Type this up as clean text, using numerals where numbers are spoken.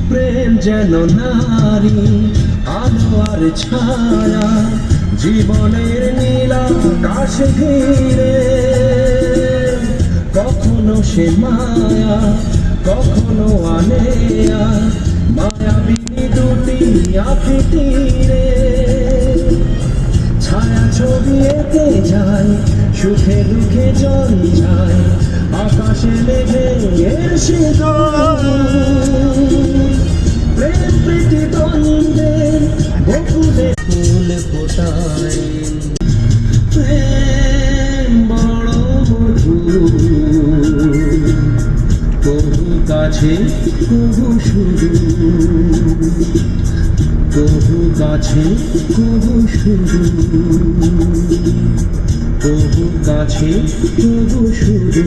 প্রেম যেন নারী আলো আর ছায়া, জীবনের নীলা আকাশ ঘিরে। কখনো সে মায়া, কখনো আনেয়া, মায়াবিনী দুটি আঁখি তীরে। ছায়া ছবি এঁকে যায়, সুখে দুঃখে জল যায়, আকাশে মেঘে এর সিঁদুর। প্রেম প্রীতি দ্বন্দ্বের বকুলে ফুল ফোটায়, প্রেম বড় মধুর, কবু কাছে কবু শুরু, কবু কাছে কবু শুরু, কবু কাছে কবু শুরু।